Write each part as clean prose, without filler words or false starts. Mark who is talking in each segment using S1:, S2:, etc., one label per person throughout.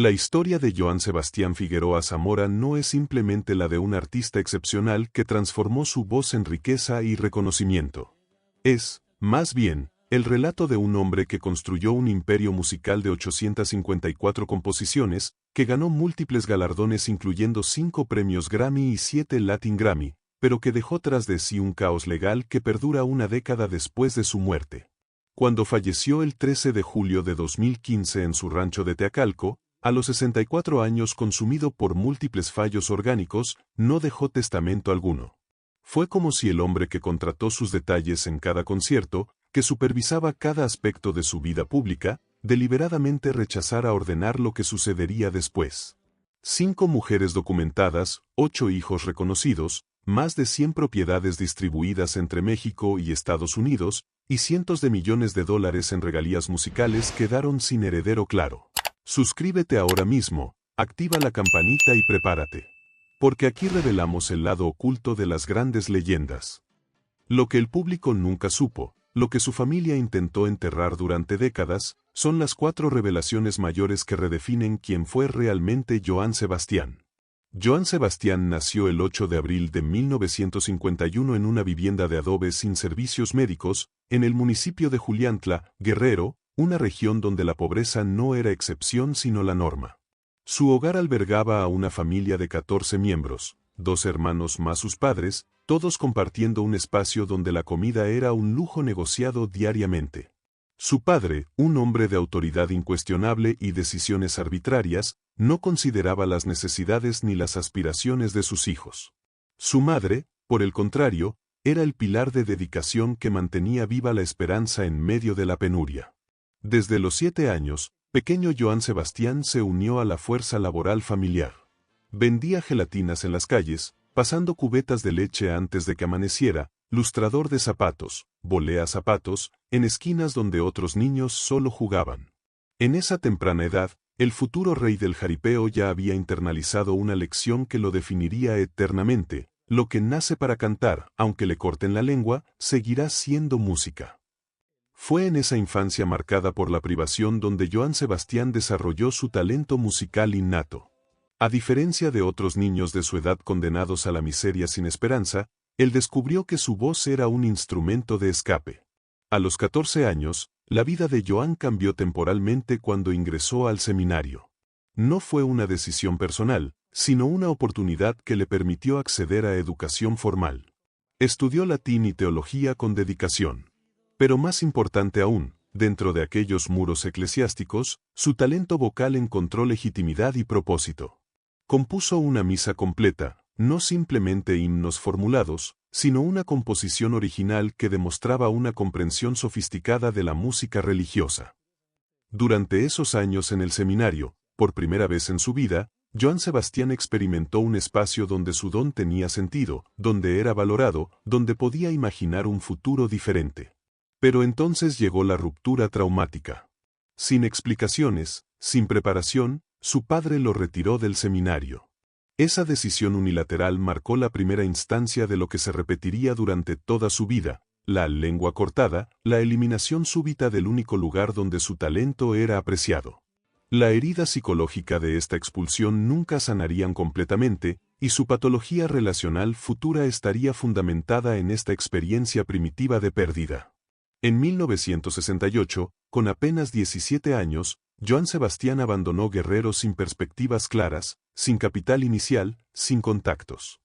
S1: La historia de Joan Sebastián Figueroa Zamora no es simplemente la de un artista excepcional que transformó su voz en riqueza y reconocimiento. Es, más bien, el relato de un hombre que construyó un imperio musical de 854 composiciones, que ganó múltiples galardones incluyendo 5 premios Grammy y 7 Latin Grammy, pero que dejó tras de sí un caos legal que perdura una década después de su muerte. Cuando falleció el 13 de julio de 2015 en su rancho de Teacalco, a los 64 años consumido por múltiples fallos orgánicos, no dejó testamento alguno. Fue como si el hombre que contrató sus detalles en cada concierto, que supervisaba cada aspecto de su vida pública, deliberadamente rechazara ordenar lo que sucedería después. 5 mujeres documentadas, 8 hijos reconocidos, más de 100 propiedades distribuidas entre México y Estados Unidos, y cientos de millones de dólares en regalías musicales quedaron sin heredero claro. Suscríbete ahora mismo, activa la campanita y prepárate. Porque aquí revelamos el lado oculto de las grandes leyendas. Lo que el público nunca supo, lo que su familia intentó enterrar durante décadas, son las 4 revelaciones mayores que redefinen quién fue realmente Joan Sebastián. Joan Sebastián nació el 8 de abril de 1951 en una vivienda de adobe sin servicios médicos, en el municipio de Juliantla, Guerrero, una región donde la pobreza no era excepción sino la norma. Su hogar albergaba a una familia de 14 miembros, 2 hermanos más sus padres, todos compartiendo un espacio donde la comida era un lujo negociado diariamente. Su padre, un hombre de autoridad incuestionable y decisiones arbitrarias, no consideraba las necesidades ni las aspiraciones de sus hijos. Su madre, por el contrario, era el pilar de dedicación que mantenía viva la esperanza en medio de la penuria. Desde los 7 años, pequeño Joan Sebastián se unió a la fuerza laboral familiar. Vendía gelatinas en las calles, pasando cubetas de leche antes de que amaneciera, lustrador de zapatos, volea zapatos, en esquinas donde otros niños solo jugaban. En esa temprana edad, el futuro rey del jaripeo ya había internalizado una lección que lo definiría eternamente: lo que nace para cantar, aunque le corten la lengua, seguirá siendo música. Fue en esa infancia marcada por la privación donde Joan Sebastián desarrolló su talento musical innato. A diferencia de otros niños de su edad condenados a la miseria sin esperanza, él descubrió que su voz era un instrumento de escape. A los 14 años, la vida de Joan cambió temporalmente cuando ingresó al seminario. No fue una decisión personal, sino una oportunidad que le permitió acceder a educación formal. Estudió latín y teología con dedicación. Pero más importante aún, dentro de aquellos muros eclesiásticos, su talento vocal encontró legitimidad y propósito. Compuso una misa completa, no simplemente himnos formulados, sino una composición original que demostraba una comprensión sofisticada de la música religiosa. Durante esos años en el seminario, por primera vez en su vida, Joan Sebastián experimentó un espacio donde su don tenía sentido, donde era valorado, donde podía imaginar un futuro diferente. Pero entonces llegó la ruptura traumática. Sin explicaciones, sin preparación, su padre lo retiró del seminario. Esa decisión unilateral marcó la primera instancia de lo que se repetiría durante toda su vida: la lengua cortada, la eliminación súbita del único lugar donde su talento era apreciado. La herida psicológica de esta expulsión nunca sanarían completamente, y su patología relacional futura estaría fundamentada en esta experiencia primitiva de pérdida. En 1968, con apenas 17 años, Joan Sebastián abandonó Guerrero sin perspectivas claras, sin capital inicial, sin contactos.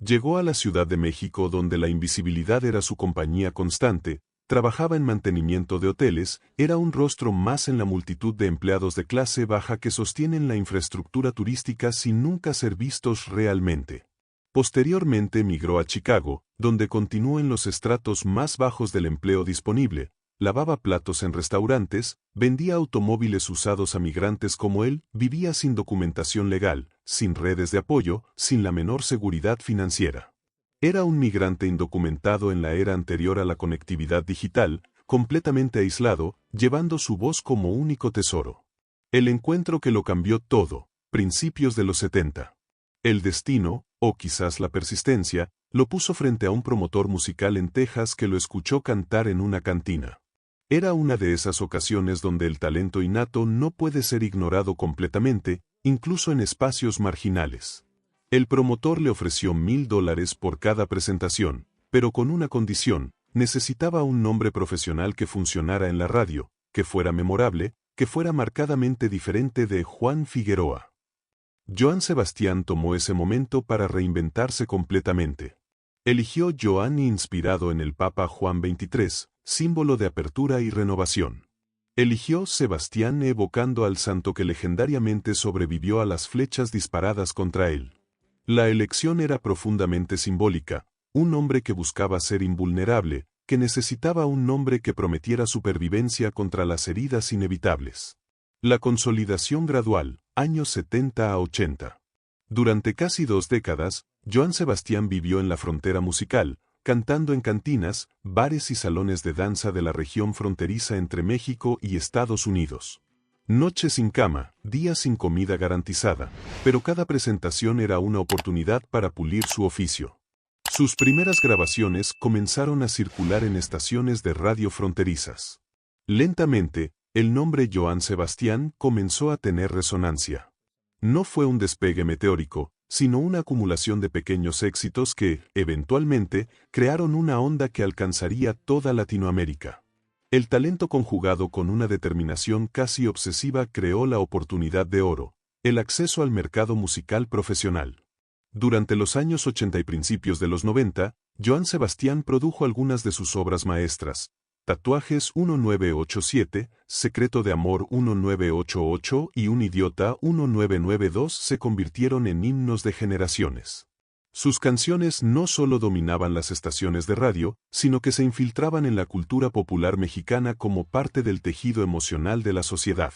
S1: Llegó a la Ciudad de México donde la invisibilidad era su compañía constante, trabajaba en mantenimiento de hoteles, era un rostro más en la multitud de empleados de clase baja que sostienen la infraestructura turística sin nunca ser vistos realmente. Posteriormente emigró a Chicago, donde continuó en los estratos más bajos del empleo disponible, lavaba platos en restaurantes, vendía automóviles usados a migrantes como él, vivía sin documentación legal, sin redes de apoyo, sin la menor seguridad financiera. Era un migrante indocumentado en la era anterior a la conectividad digital, completamente aislado, llevando su voz como único tesoro. El encuentro que lo cambió todo, principios de los 70. El destino, o quizás la persistencia, lo puso frente a un promotor musical en Texas que lo escuchó cantar en una cantina. Era una de esas ocasiones donde el talento innato no puede ser ignorado completamente, incluso en espacios marginales. El promotor le ofreció $1000 por cada presentación, pero con una condición: necesitaba un nombre profesional que funcionara en la radio, que fuera memorable, que fuera marcadamente diferente de Juan Figueroa. Joan Sebastián tomó ese momento para reinventarse completamente. Eligió Joan inspirado en el Papa Juan XXIII, símbolo de apertura y renovación. Eligió Sebastián evocando al santo que legendariamente sobrevivió a las flechas disparadas contra él. La elección era profundamente simbólica: un hombre que buscaba ser invulnerable, que necesitaba un nombre que prometiera supervivencia contra las heridas inevitables. La consolidación gradual, años 70 a 80. Durante casi 2 décadas, Joan Sebastián vivió en la frontera musical, cantando en cantinas, bares y salones de danza de la región fronteriza entre México y Estados Unidos. Noches sin cama, días sin comida garantizada, pero cada presentación era una oportunidad para pulir su oficio. Sus primeras grabaciones comenzaron a circular en estaciones de radio fronterizas. Lentamente, el nombre Joan Sebastián comenzó a tener resonancia. No fue un despegue meteórico, sino una acumulación de pequeños éxitos que, eventualmente, crearon una onda que alcanzaría toda Latinoamérica. El talento conjugado con una determinación casi obsesiva creó la oportunidad de oro: el acceso al mercado musical profesional. Durante los años 80 y principios de los 90, Joan Sebastián produjo algunas de sus obras maestras: Tatuajes 1987, Secreto de Amor 1988 y Un Idiota 1992 se convirtieron en himnos de generaciones. Sus canciones no solo dominaban las estaciones de radio, sino que se infiltraban en la cultura popular mexicana como parte del tejido emocional de la sociedad.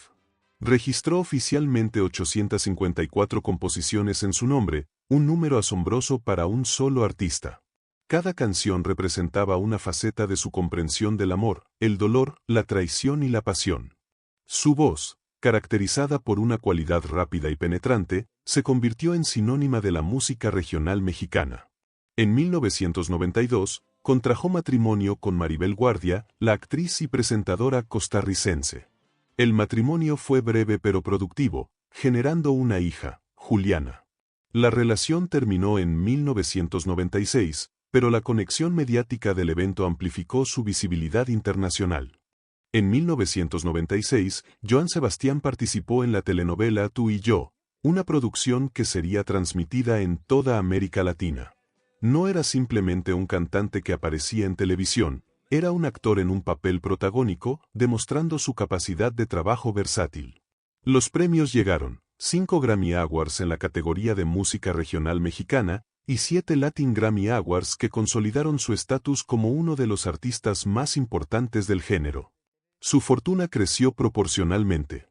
S1: Registró oficialmente 854 composiciones en su nombre, un número asombroso para un solo artista. Cada canción representaba una faceta de su comprensión del amor, el dolor, la traición y la pasión. Su voz, caracterizada por una cualidad rápida y penetrante, se convirtió en sinónima de la música regional mexicana. En 1992, contrajo matrimonio con Maribel Guardia, la actriz y presentadora costarricense. El matrimonio fue breve pero productivo, generando una hija, Juliana. La relación terminó en 1996, pero la conexión mediática del evento amplificó su visibilidad internacional. En 1996, Joan Sebastián participó en la telenovela Tú y yo, una producción que sería transmitida en toda América Latina. No era simplemente un cantante que aparecía en televisión, era un actor en un papel protagónico, demostrando su capacidad de trabajo versátil. Los premios llegaron: 5 Grammy Awards en la categoría de música regional mexicana, y 7 Latin Grammy Awards que consolidaron su estatus como uno de los artistas más importantes del género. Su fortuna creció proporcionalmente.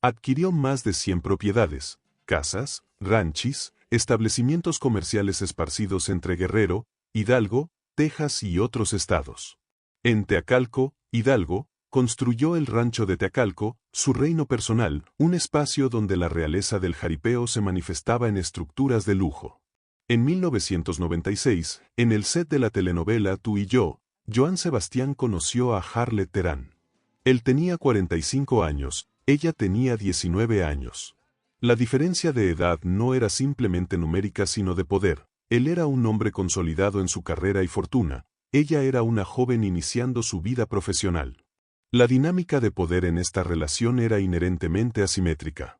S1: Adquirió más de 100 propiedades, casas, ranchis, establecimientos comerciales esparcidos entre Guerrero, Hidalgo, Texas y otros estados. En Teacalco, Hidalgo, construyó el rancho de Teacalco, su reino personal, un espacio donde la realeza del jaripeo se manifestaba en estructuras de lujo. En 1996, en el set de la telenovela Tú y yo, Joan Sebastián conoció a Harlet Terán. Él tenía 45 años, ella tenía 19 años. La diferencia de edad no era simplemente numérica sino de poder. Él era un hombre consolidado en su carrera y fortuna, ella era una joven iniciando su vida profesional. La dinámica de poder en esta relación era inherentemente asimétrica.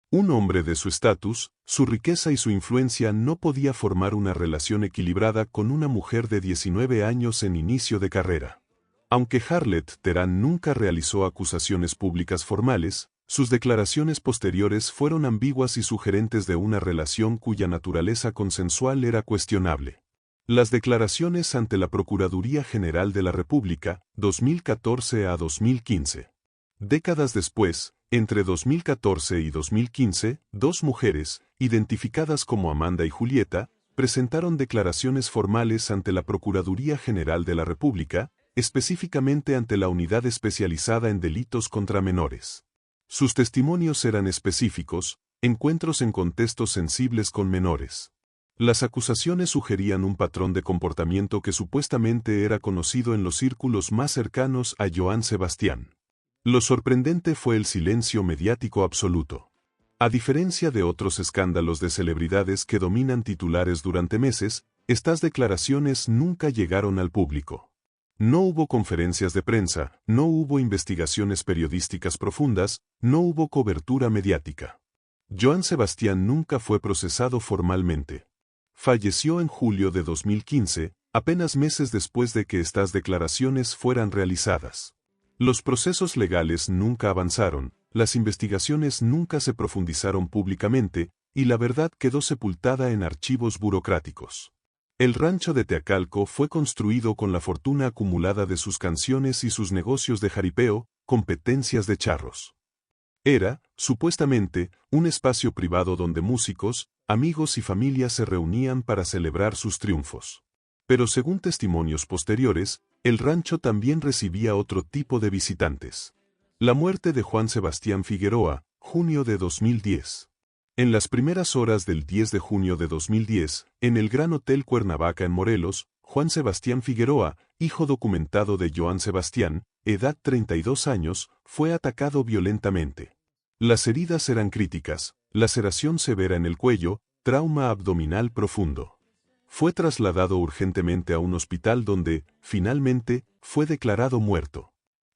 S1: Un hombre de su estatus, su riqueza y su influencia no podía formar una relación equilibrada con una mujer de 19 años en inicio de carrera. Aunque Harlet Terán nunca realizó acusaciones públicas formales, sus declaraciones posteriores fueron ambiguas y sugerentes de una relación cuya naturaleza consensual era cuestionable. Las declaraciones ante la Procuraduría General de la República, 2014 a 2015. Décadas después, entre 2014 y 2015, 2 mujeres, identificadas como Amanda y Julieta, presentaron declaraciones formales ante la Procuraduría General de la República, específicamente ante la Unidad Especializada en Delitos contra Menores. Sus testimonios eran específicos: encuentros en contextos sensibles con menores. Las acusaciones sugerían un patrón de comportamiento que supuestamente era conocido en los círculos más cercanos a Johann Sebastian. Lo sorprendente fue el silencio mediático absoluto. A diferencia de otros escándalos de celebridades que dominan titulares durante meses, estas declaraciones nunca llegaron al público. No hubo conferencias de prensa, no hubo investigaciones periodísticas profundas, no hubo cobertura mediática. Johann Sebastian nunca fue procesado formalmente. Falleció en julio de 2015, apenas meses después de que estas declaraciones fueran realizadas. Los procesos legales nunca avanzaron, las investigaciones nunca se profundizaron públicamente, y la verdad quedó sepultada en archivos burocráticos. El rancho de Teacalco fue construido con la fortuna acumulada de sus canciones y sus negocios de jaripeo, competencias de charros. Era, supuestamente, un espacio privado donde músicos, amigos y familias se reunían para celebrar sus triunfos. Pero según testimonios posteriores, el rancho también recibía otro tipo de visitantes. La muerte de Juan Sebastián Figueroa, junio de 2010. En las primeras horas del 10 de junio de 2010, en el Gran Hotel Cuernavaca en Morelos, Juan Sebastián Figueroa, hijo documentado de Johann Sebastián, edad 32 años, fue atacado violentamente. Las heridas eran críticas, laceración severa en el cuello, trauma abdominal profundo. Fue trasladado urgentemente a un hospital donde, finalmente, fue declarado muerto.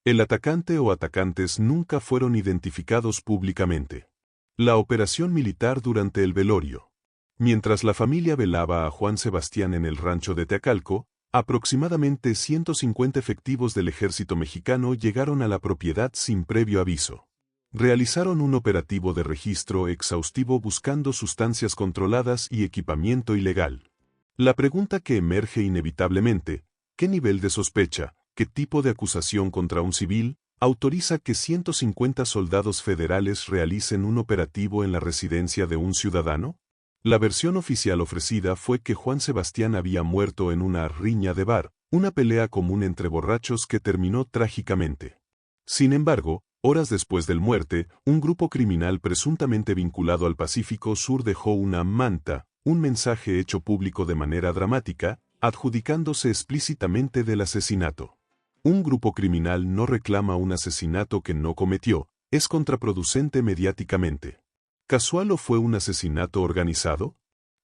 S1: El atacante o atacantes nunca fueron identificados públicamente. La operación militar durante el velorio. Mientras la familia velaba a Juan Sebastián en el rancho de Teacalco, aproximadamente 150 efectivos del ejército mexicano llegaron a la propiedad sin previo aviso. Realizaron un operativo de registro exhaustivo buscando sustancias controladas y equipamiento ilegal. La pregunta que emerge inevitablemente, ¿qué nivel de sospecha, qué tipo de acusación contra un civil, autoriza que 150 soldados federales realicen un operativo en la residencia de un ciudadano? La versión oficial ofrecida fue que Juan Sebastián había muerto en una riña de bar, una pelea común entre borrachos que terminó trágicamente. Sin embargo, horas después del muerte, un grupo criminal presuntamente vinculado al Pacífico Sur dejó una manta, un mensaje hecho público de manera dramática, adjudicándose explícitamente del asesinato. Un grupo criminal no reclama un asesinato que no cometió, es contraproducente mediáticamente. ¿Casual o fue un asesinato organizado?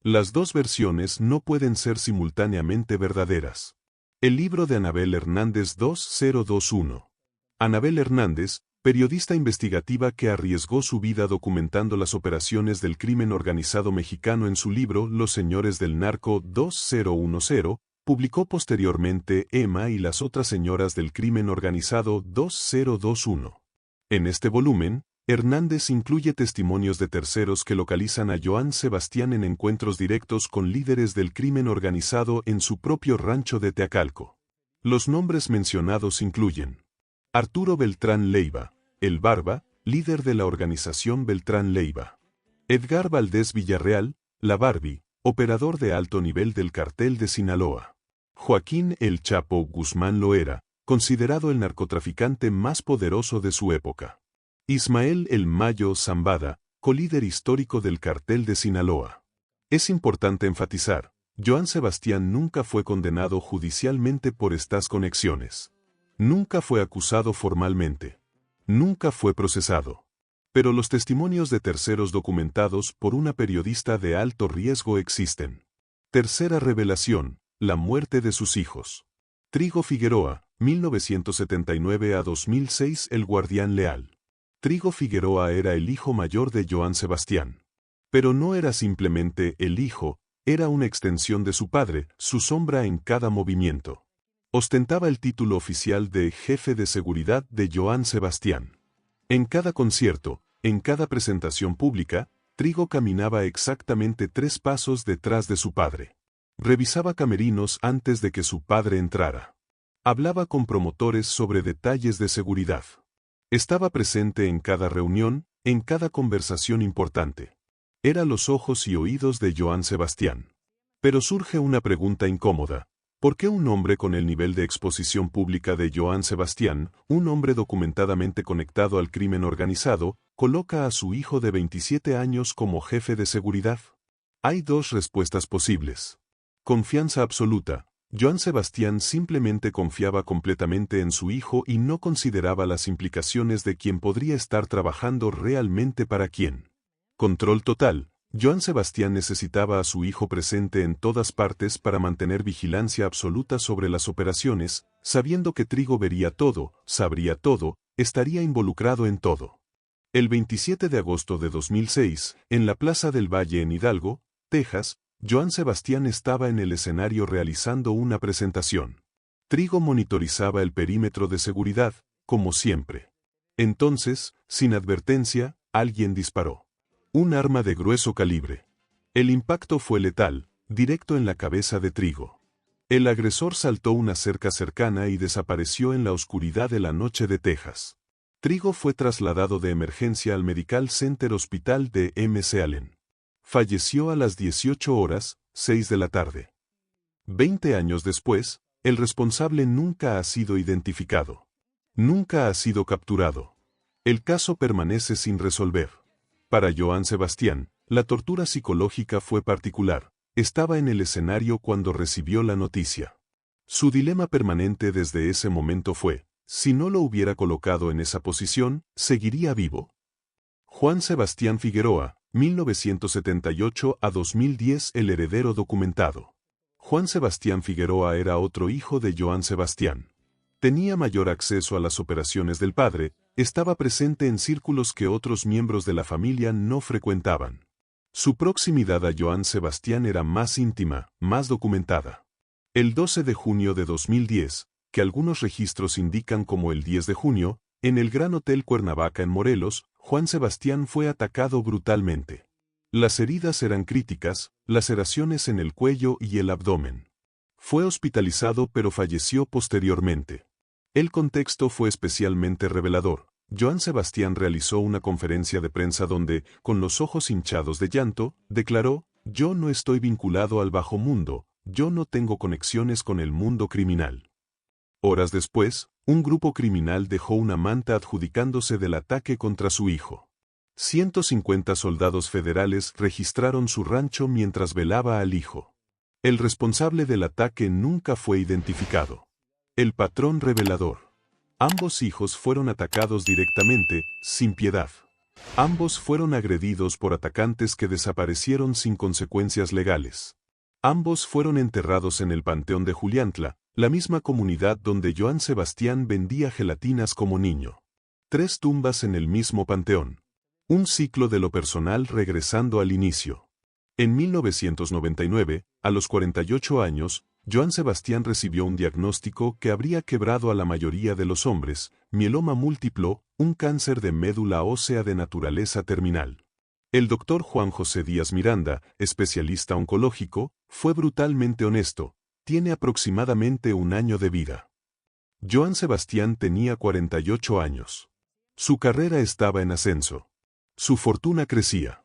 S1: Las dos versiones no pueden ser simultáneamente verdaderas. El libro de Anabel Hernández 2021. Anabel Hernández, periodista investigativa que arriesgó su vida documentando las operaciones del crimen organizado mexicano en su libro Los Señores del Narco 2010, publicó posteriormente Emma y las otras señoras del crimen organizado 2021. En este volumen, Hernández incluye testimonios de terceros que localizan a Johann Sebastián en encuentros directos con líderes del crimen organizado en su propio rancho de Teacalco. Los nombres mencionados incluyen Arturo Beltrán Leiva, el Barba, líder de la organización Beltrán Leiva. Edgar Valdés Villarreal, la Barbie, operador de alto nivel del cartel de Sinaloa. Joaquín El Chapo Guzmán Loera, considerado el narcotraficante más poderoso de su época. Ismael El Mayo Zambada, colíder histórico del cartel de Sinaloa. Es importante enfatizar, Johann Sebastián nunca fue condenado judicialmente por estas conexiones. Nunca fue acusado formalmente. Nunca fue procesado. Pero los testimonios de terceros documentados por una periodista de alto riesgo existen. Tercera revelación, la muerte de sus hijos. Trigo Figueroa, 1979 a 2006, el guardián leal. Trigo Figueroa era el hijo mayor de Johann Sebastián. Pero no era simplemente el hijo, era una extensión de su padre, su sombra en cada movimiento. Ostentaba el título oficial de jefe de seguridad de Johann Sebastián. En cada concierto, en cada presentación pública, Trigo caminaba exactamente 3 pasos detrás de su padre. Revisaba camerinos antes de que su padre entrara. Hablaba con promotores sobre detalles de seguridad. Estaba presente en cada reunión, en cada conversación importante. Era los ojos y oídos de Johann Sebastián. Pero surge una pregunta incómoda. ¿Por qué un hombre con el nivel de exposición pública de Johann Sebastián, un hombre documentadamente conectado al crimen organizado, coloca a su hijo de 27 años como jefe de seguridad? Hay dos respuestas posibles. Confianza absoluta. Joan Sebastián simplemente confiaba completamente en su hijo y no consideraba las implicaciones de quién podría estar trabajando realmente para quién. Control total. Joan Sebastián necesitaba a su hijo presente en todas partes para mantener vigilancia absoluta sobre las operaciones, sabiendo que Trigo vería todo, sabría todo, estaría involucrado en todo. El 27 de agosto de 2006, en la Plaza del Valle en Hidalgo, Texas, Joan Sebastián estaba en el escenario realizando una presentación. Trigo monitorizaba el perímetro de seguridad, como siempre. Entonces, sin advertencia, alguien disparó. Un arma de grueso calibre. El impacto fue letal, directo en la cabeza de Trigo. El agresor saltó una cerca cercana y desapareció en la oscuridad de la noche de Texas. Trigo fue trasladado de emergencia al Medical Center Hospital de MC Allen. Falleció a las 18:06 de la tarde. 20 años después, el responsable nunca ha sido identificado. Nunca ha sido capturado. El caso permanece sin resolver. Para Joan Sebastián, la tortura psicológica fue particular. Estaba en el escenario cuando recibió la noticia. Su dilema permanente desde ese momento fue, si no lo hubiera colocado en esa posición, ¿seguiría vivo? Juan Sebastián Figueroa, 1978 a 2010. El heredero documentado. Juan Sebastián Figueroa era otro hijo de Joan Sebastián. Tenía mayor acceso a las operaciones del padre, estaba presente en círculos que otros miembros de la familia no frecuentaban. Su proximidad a Joan Sebastián era más íntima, más documentada. El 12 de junio de 2010, que algunos registros indican como el 10 de junio, en el Gran Hotel Cuernavaca en Morelos, Juan Sebastián fue atacado brutalmente. Las heridas eran críticas, laceraciones en el cuello y el abdomen. Fue hospitalizado pero falleció posteriormente. El contexto fue especialmente revelador. Joan Sebastián realizó una conferencia de prensa donde, con los ojos hinchados de llanto, declaró: "Yo no estoy vinculado al bajo mundo, yo no tengo conexiones con el mundo criminal". Horas después, un grupo criminal dejó una manta adjudicándose del ataque contra su hijo. 150 soldados federales registraron su rancho mientras velaba al hijo. El responsable del ataque nunca fue identificado. El patrón revelador. Ambos hijos fueron atacados directamente, sin piedad. Ambos fueron agredidos por atacantes que desaparecieron sin consecuencias legales. Ambos fueron enterrados en el Panteón de Juliantla, la misma comunidad donde Joan Sebastián vendía gelatinas como niño. 3 tumbas en el mismo panteón. Un ciclo de lo personal regresando al inicio. En 1999, a los 48 años, Joan Sebastián recibió un diagnóstico que habría quebrado a la mayoría de los hombres: mieloma múltiplo, un cáncer de médula ósea de naturaleza terminal. El doctor Juan José Díaz Miranda, especialista oncológico, fue brutalmente honesto: tiene aproximadamente 1 año de vida. Joan Sebastián tenía 48 años. Su carrera estaba en ascenso. Su fortuna crecía.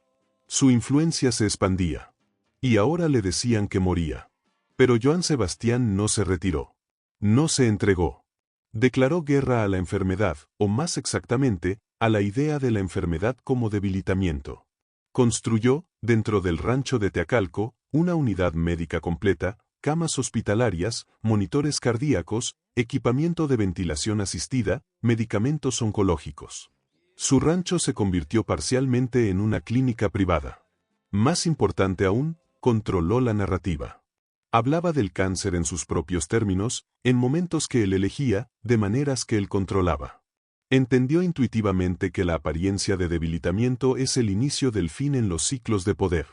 S1: Su influencia se expandía. Y ahora le decían que moría. Pero Joan Sebastián no se retiró. No se entregó. Declaró guerra a la enfermedad, o más exactamente, a la idea de la enfermedad como debilitamiento. Construyó, dentro del rancho de Teacalco, una unidad médica completa, camas hospitalarias, monitores cardíacos, equipamiento de ventilación asistida, medicamentos oncológicos. Su rancho se convirtió parcialmente en una clínica privada. Más importante aún, controló la narrativa. Hablaba del cáncer en sus propios términos, en momentos que él elegía, de maneras que él controlaba. Entendió intuitivamente que la apariencia de debilitamiento es el inicio del fin en los ciclos de poder.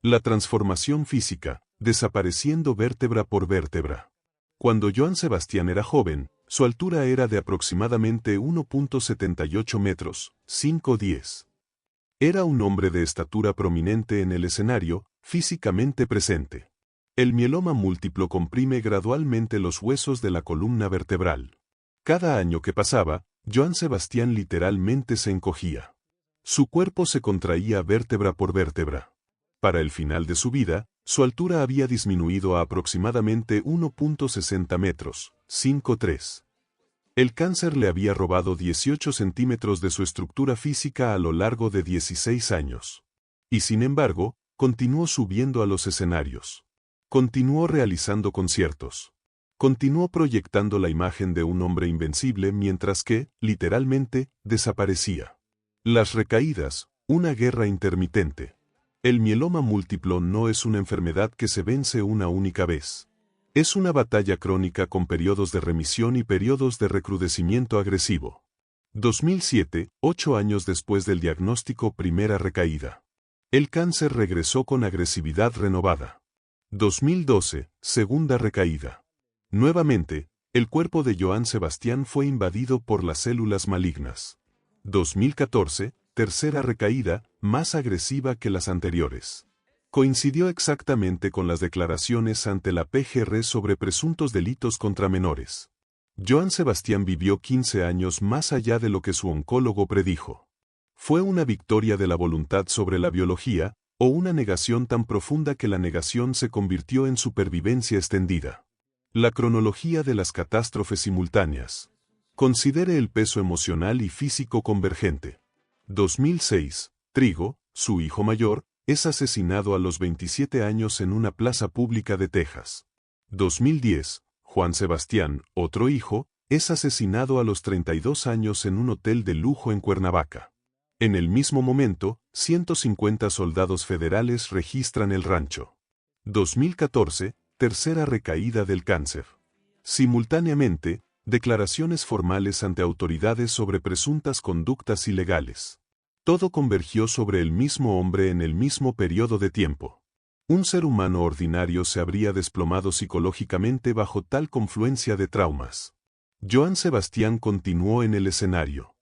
S1: La transformación física, desapareciendo vértebra por vértebra. Cuando Joan Sebastián era joven, su altura era de aproximadamente 1.78 metros, 5'10". Era un hombre de estatura prominente en el escenario, físicamente presente. El mieloma múltiplo comprime gradualmente los huesos de la columna vertebral. Cada año que pasaba, Joan Sebastián literalmente se encogía. Su cuerpo se contraía vértebra por vértebra. Para el final de su vida, su altura había disminuido a aproximadamente 1.60 metros, 5'3". El cáncer le había robado 18 centímetros de su estructura física a lo largo de 16 años. Y sin embargo, continuó subiendo a los escenarios. Continuó realizando conciertos. Continuó proyectando la imagen de un hombre invencible mientras que, literalmente, desaparecía. Las recaídas, una guerra intermitente. El mieloma múltiplo no es una enfermedad que se vence una única vez. Es una batalla crónica con periodos de remisión y periodos de recrudecimiento agresivo. 2007, 8 años después del diagnóstico, primera recaída. El cáncer regresó con agresividad renovada. 2012, segunda recaída. Nuevamente, el cuerpo de Johann Sebastian fue invadido por las células malignas. 2014, tercera recaída, más agresiva que las anteriores. Coincidió exactamente con las declaraciones ante la PGR sobre presuntos delitos contra menores. Johann Sebastian vivió 15 años más allá de lo que su oncólogo predijo. ¿Fue una victoria de la voluntad sobre la biología, o una negación tan profunda que la negación se convirtió en supervivencia extendida? La cronología de las catástrofes simultáneas. Considere el peso emocional y físico convergente. 2006, Trigo, su hijo mayor, es asesinado a los 27 años en una plaza pública de Texas. 2010, Juan Sebastián, otro hijo, es asesinado a los 32 años en un hotel de lujo en Cuernavaca. En el mismo momento, 150 soldados federales registran el rancho. 2014, tercera recaída del cáncer. Simultáneamente, declaraciones formales ante autoridades sobre presuntas conductas ilegales. Todo convergió sobre el mismo hombre en el mismo periodo de tiempo. Un ser humano ordinario se habría desplomado psicológicamente bajo tal confluencia de traumas. Johann Sebastian continuó en el escenario.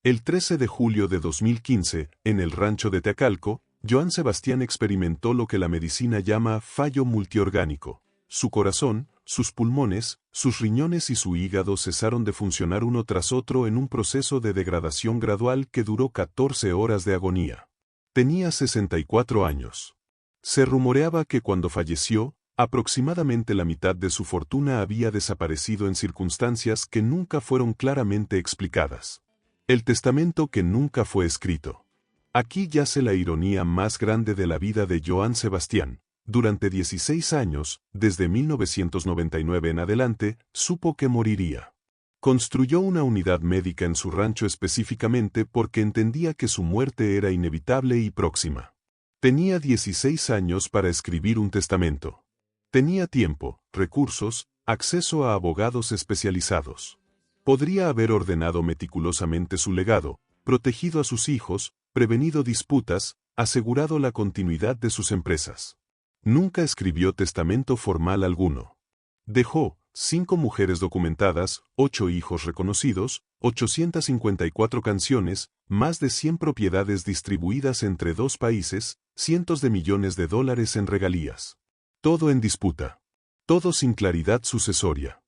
S1: El 13 de julio de 2015, en el rancho de Teacalco, Johann Sebastian experimentó lo que la medicina llama fallo multiorgánico. Su corazón, sus pulmones, sus riñones y su hígado cesaron de funcionar uno tras otro en un proceso de degradación gradual que duró 14 horas de agonía. Tenía 64 años. Se rumoreaba que cuando falleció, aproximadamente la mitad de su fortuna había desaparecido en circunstancias que nunca fueron claramente explicadas. El testamento que nunca fue escrito. Aquí yace la ironía más grande de la vida de Johann Sebastian. Durante 16 años, desde 1999 en adelante, supo que moriría. Construyó una unidad médica en su rancho específicamente porque entendía que su muerte era inevitable y próxima. Tenía 16 años para escribir un testamento. Tenía tiempo, recursos, acceso a abogados especializados. Podría haber ordenado meticulosamente su legado, protegido a sus hijos, prevenido disputas, asegurado la continuidad de sus empresas. Nunca escribió testamento formal alguno. Dejó 5 mujeres documentadas, 8 hijos reconocidos, 854 canciones, más de 100 propiedades distribuidas entre 2 países, cientos de millones de dólares en regalías. Todo en disputa. Todo sin claridad sucesoria.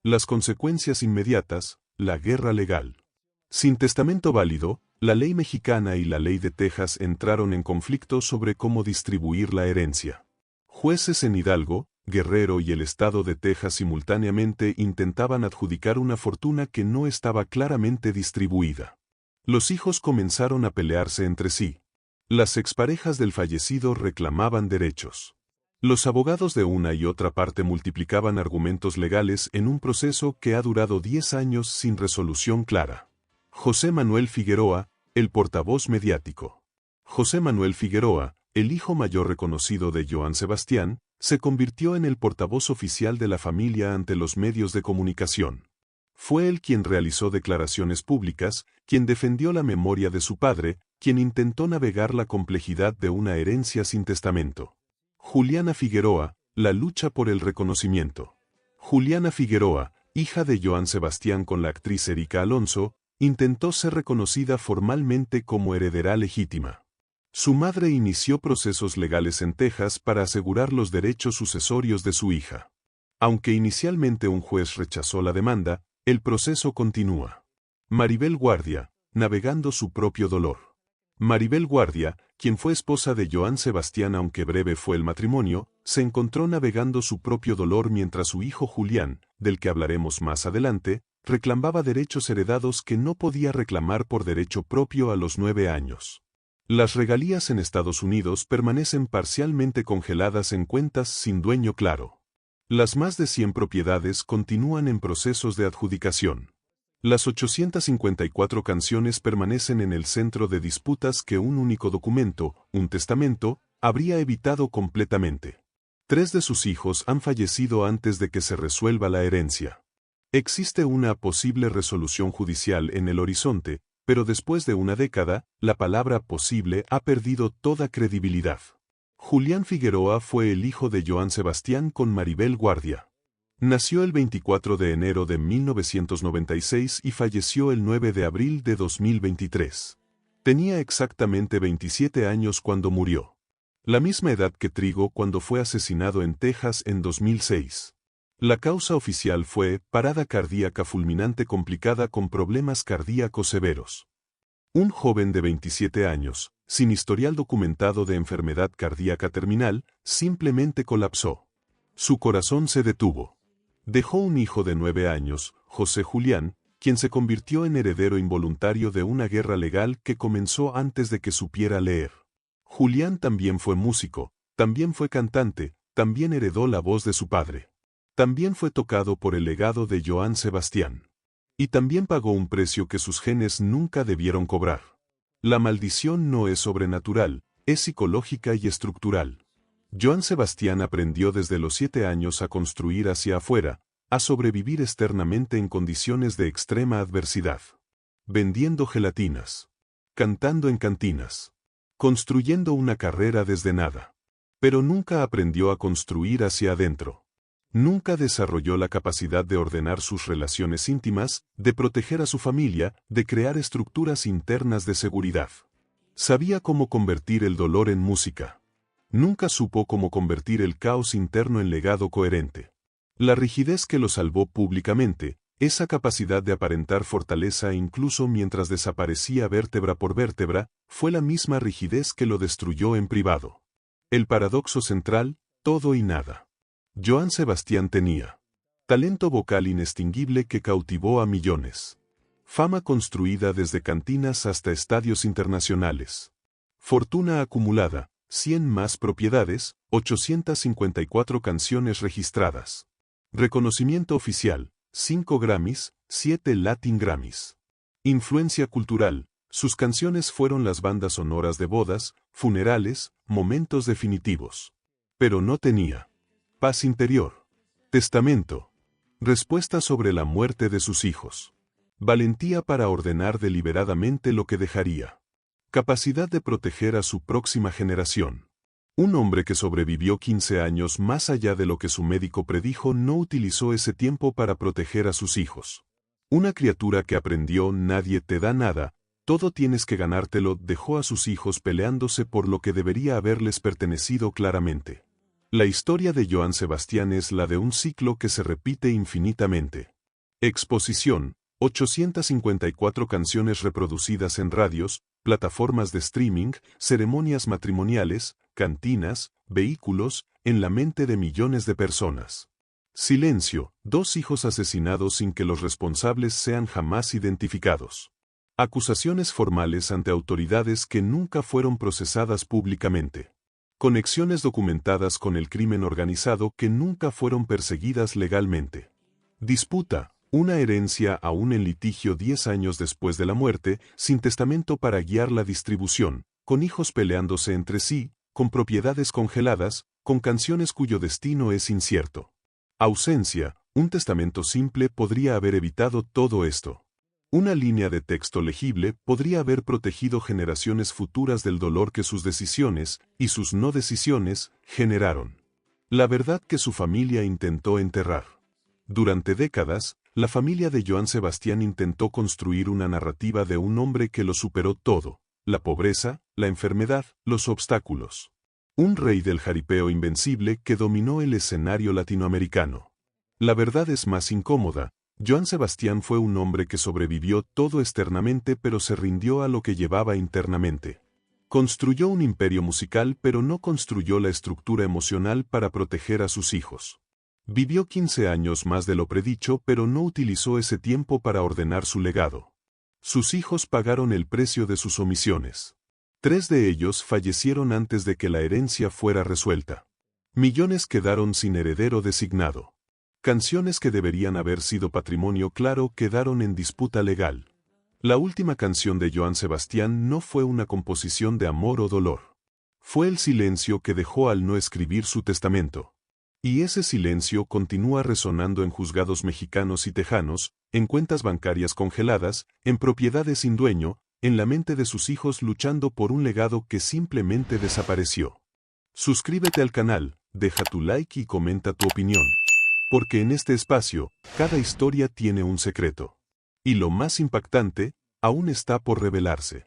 S1: Las consecuencias inmediatas, la guerra legal. Sin testamento válido, la ley mexicana y la ley de Texas entraron en conflicto sobre cómo distribuir la herencia. Jueces en Hidalgo, Guerrero y el estado de Texas simultáneamente intentaban adjudicar una fortuna que no estaba claramente distribuida. Los hijos comenzaron a pelearse entre sí. Las exparejas del fallecido reclamaban derechos. Los abogados de una y otra parte multiplicaban argumentos legales en un proceso que ha durado 10 años sin resolución clara. José Manuel Figueroa, el portavoz mediático. José Manuel Figueroa, el hijo mayor reconocido de Johann Sebastian, se convirtió en el portavoz oficial de la familia ante los medios de comunicación. Fue él quien realizó declaraciones públicas, quien defendió la memoria de su padre, quien intentó navegar la complejidad de una herencia sin testamento. Juliana Figueroa, la lucha por el reconocimiento. Juliana Figueroa, hija de Johann Sebastian con la actriz Erika Alonso, intentó ser reconocida formalmente como heredera legítima. Su madre inició procesos legales en Texas para asegurar los derechos sucesorios de su hija. Aunque inicialmente un juez rechazó la demanda, el proceso continúa. Maribel Guardia, navegando su propio dolor. Maribel Guardia, quien fue esposa de Johann Sebastian aunque breve fue el matrimonio, se encontró navegando su propio dolor mientras su hijo Julián, del que hablaremos más adelante, reclamaba derechos heredados que no podía reclamar por derecho propio a los 9 años. Las regalías en Estados Unidos permanecen parcialmente congeladas en cuentas sin dueño claro. Las más de 100 propiedades continúan en procesos de adjudicación. Las 854 canciones permanecen en el centro de disputas que un único documento, un testamento, habría evitado completamente. 3 de sus hijos han fallecido antes de que se resuelva la herencia. Existe una posible resolución judicial en el horizonte, pero después de una década, la palabra posible ha perdido toda credibilidad. Julián Figueroa fue el hijo de Joan Sebastián con Maribel Guardia. Nació el 24 de enero de 1996 y falleció el 9 de abril de 2023. Tenía exactamente 27 años cuando murió. La misma edad que Trigo cuando fue asesinado en Texas en 2006. La causa oficial fue parada cardíaca fulminante complicada con problemas cardíacos severos. Un joven de 27 años, sin historial documentado de enfermedad cardíaca terminal, simplemente colapsó. Su corazón se detuvo. Dejó un hijo de 9 años, José Julián, quien se convirtió en heredero involuntario de una guerra legal que comenzó antes de que supiera leer. Julián también fue músico, también fue cantante, también heredó la voz de su padre. También fue tocado por el legado de Joan Sebastián. Y también pagó un precio que sus genes nunca debieron cobrar. La maldición no es sobrenatural, es psicológica y estructural. Joan Sebastián aprendió desde los 7 años a construir hacia afuera, a sobrevivir externamente en condiciones de extrema adversidad. Vendiendo gelatinas. Cantando en cantinas. Construyendo una carrera desde nada. Pero nunca aprendió a construir hacia adentro. Nunca desarrolló la capacidad de ordenar sus relaciones íntimas, de proteger a su familia, de crear estructuras internas de seguridad. Sabía cómo convertir el dolor en música. Nunca supo cómo convertir el caos interno en legado coherente. La rigidez que lo salvó públicamente, esa capacidad de aparentar fortaleza incluso mientras desaparecía vértebra por vértebra, fue la misma rigidez que lo destruyó en privado. El paradoxo central, todo y nada. Joan Sebastián tenía talento vocal inextinguible que cautivó a millones. Fama construida desde cantinas hasta estadios internacionales. Fortuna acumulada. 100 más propiedades, 854 canciones registradas. Reconocimiento oficial, 5 Grammys, 7 Latin Grammys. Influencia cultural, sus canciones fueron las bandas sonoras de bodas, funerales, momentos definitivos. Pero no tenía paz interior. Testamento. Respuesta sobre la muerte de sus hijos. Valentía para ordenar deliberadamente lo que dejaría. Capacidad de proteger a su próxima generación. Un hombre que sobrevivió 15 años más allá de lo que su médico predijo no utilizó ese tiempo para proteger a sus hijos. Una criatura que aprendió nadie te da nada, todo tienes que ganártelo, dejó a sus hijos peleándose por lo que debería haberles pertenecido claramente. La historia de Joan Sebastián es la de un ciclo que se repite infinitamente. Exposición. 854 canciones reproducidas en radios, plataformas de streaming, ceremonias matrimoniales, cantinas, vehículos, en la mente de millones de personas. Silencio, 2 hijos asesinados sin que los responsables sean jamás identificados. Acusaciones formales ante autoridades que nunca fueron procesadas públicamente. Conexiones documentadas con el crimen organizado que nunca fueron perseguidas legalmente. Disputa. Una herencia aún en litigio 10 años después de la muerte, sin testamento para guiar la distribución, con hijos peleándose entre sí, con propiedades congeladas, con canciones cuyo destino es incierto. Ausencia, un testamento simple podría haber evitado todo esto. Una línea de texto legible podría haber protegido generaciones futuras del dolor que sus decisiones, y sus no decisiones, generaron. La verdad que su familia intentó enterrar. Durante décadas, la familia de Joan Sebastián intentó construir una narrativa de un hombre que lo superó todo, la pobreza, la enfermedad, los obstáculos. Un rey del jaripeo invencible que dominó el escenario latinoamericano. La verdad es más incómoda. Joan Sebastián fue un hombre que sobrevivió todo externamente pero se rindió a lo que llevaba internamente. Construyó un imperio musical pero no construyó la estructura emocional para proteger a sus hijos. Vivió 15 años más de lo predicho pero no utilizó ese tiempo para ordenar su legado. Sus hijos pagaron el precio de sus omisiones. 3 de ellos fallecieron antes de que la herencia fuera resuelta. Millones quedaron sin heredero designado. Canciones que deberían haber sido patrimonio claro quedaron en disputa legal. La última canción de Joan Sebastián no fue una composición de amor o dolor. Fue el silencio que dejó al no escribir su testamento. Y ese silencio continúa resonando en juzgados mexicanos y tejanos, en cuentas bancarias congeladas, en propiedades sin dueño, en la mente de sus hijos luchando por un legado que simplemente desapareció. Suscríbete al canal, deja tu like y comenta tu opinión. Porque en este espacio, cada historia tiene un secreto. Y lo más impactante, aún está por revelarse.